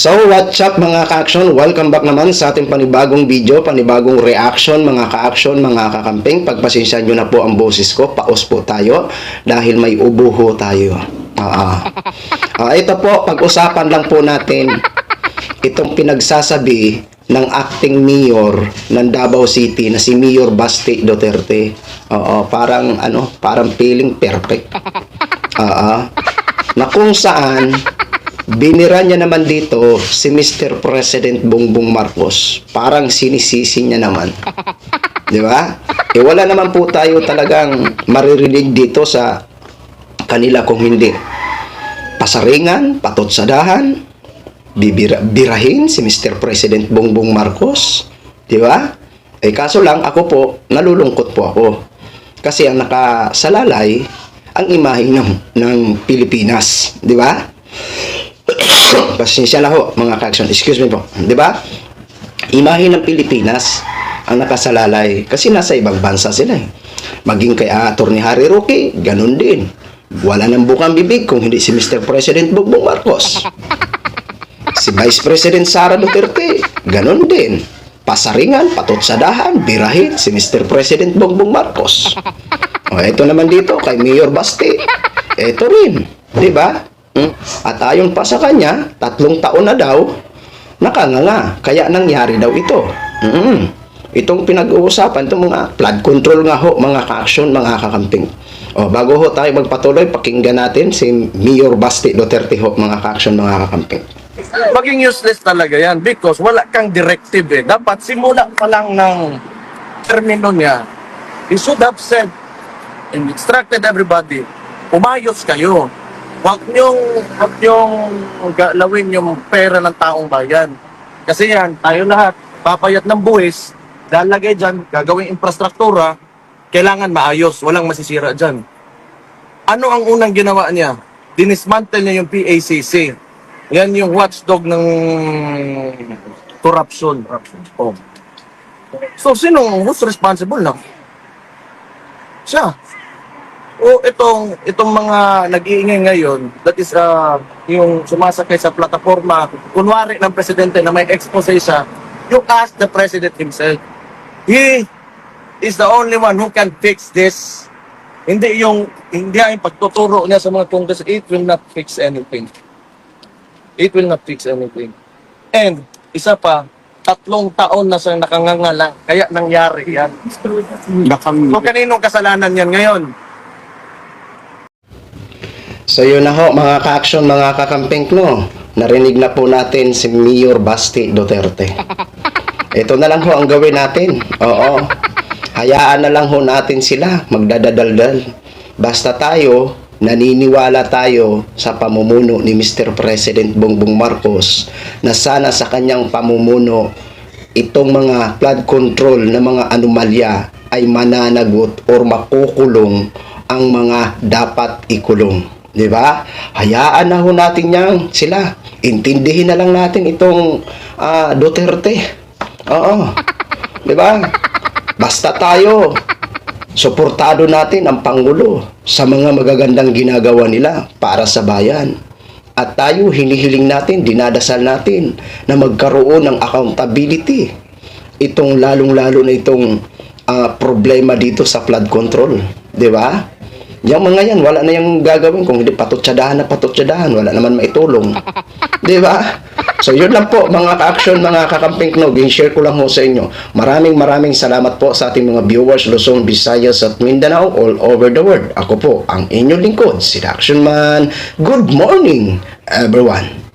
So, what's up mga ka-action? Welcome back naman sa ating panibagong video, panibagong reaction mga ka-action, mga kakamping. Pagpasensya nyo na po ang boses ko, paus po tayo dahil may ubuho tayo. Ito po, pag-usapan lang po natin itong pinagsasabi ng acting mayor ng Davao City na si Mayor Basti Duterte. Parang feeling perfect. Na kung saan binira niya naman dito si Mr. President Bongbong Marcos. Parang sinisisi niya naman. Di ba? Wala naman po tayo talagang maririnig dito sa kanila kung hindi pasaringan, patutsadahan, birahin si Mr. President Bongbong Marcos. Di ba? Kaso lang ako po, nalulungkot po ako. Kasi ang nakasalalay ang imahe ng Pilipinas. Di ba? Pasensya na ho mga ka-action, excuse me po, di ba? Imahe ng Pilipinas ang nakasalalay kasi nasa ibang bansa sila maging kay Atty. Harry Roque, ganun din, wala nang bukang bibig kung hindi si Mr. President Bongbong Marcos. Si Vice President Sara Duterte, ganun din, pasaringan, patutsadahan, birahin si Mr. President Bongbong Marcos. Ito naman dito kay Mayor Basti, ito rin, di ba? At ayon pa sa kanya, 3 taon na daw nakanganga, kaya nangyari daw ito. Itong pinag-uusapan, itong mga flood control nga ho mga ka-action, mga kakamping. Bago ho tayo magpatuloy, pakinggan natin si Mayor Basti Duterte ho mga ka-action, mga kakamping. Maging useless talaga yan because wala kang directive Dapat simula pa lang ng termino niya, he should have said and instructed everybody, umayos kayo. Huwag niyong galawin yung pera ng taong bayan. Kasi yan, tayo lahat, papayat ng buwis, lalagay dyan, gagawing infrastruktura, kailangan maayos, walang masisira dyan. Ano ang unang ginawa niya? Dinismantle niya yung PACC. Yan yung watchdog ng corruption. So, who's responsible na? Siya. Itong mga nag-iingay ngayon, that is yung sumasakay sa plataforma, kunwari ng presidente na may expose siya, you ask the president himself. He is the only one who can fix this. Hindi yung pagtuturo niya sa mga Congress, it will not fix anything. It will not fix anything. And isa pa, 3 taon na siyang nakanganga, kaya nangyari yan. So kaninong kasalanan yan ngayon? So yun na ho mga ka-action, mga kakamping, no? Narinig na po natin si Mayor Basti Duterte. Ito na lang ho ang gawin natin. Hayaan na lang ho natin sila magdadadaldal. Basta tayo, naniniwala tayo sa pamumuno ni Mr. President Bongbong Marcos na sana sa kanyang pamumuno itong mga flood control na mga anomalya ay mananagot or makukulong ang mga dapat ikulong. Di ba? Hayaan na ho natin yan sila. Intindihin na lang natin itong Duterte. Di ba? Basta tayo, suportado natin ang Pangulo sa mga magagandang ginagawa nila para sa bayan. At tayo, hinihiling natin, dinadasal natin na magkaroon ng accountability. Itong lalong-lalo na itong problema dito sa flood control. Di ba? Yung mga yan, wala na yung gagawin kung hindi patutsadahan, wala naman maitulong. Di ba? So yun lang po mga ka-action, mga kakamping, share ko lang ho sa inyo. Maraming salamat po sa ating mga viewers Luzon, Visayas at Mindanao all over the world. Ako po ang inyong lingkod, si Action Man. Good morning everyone.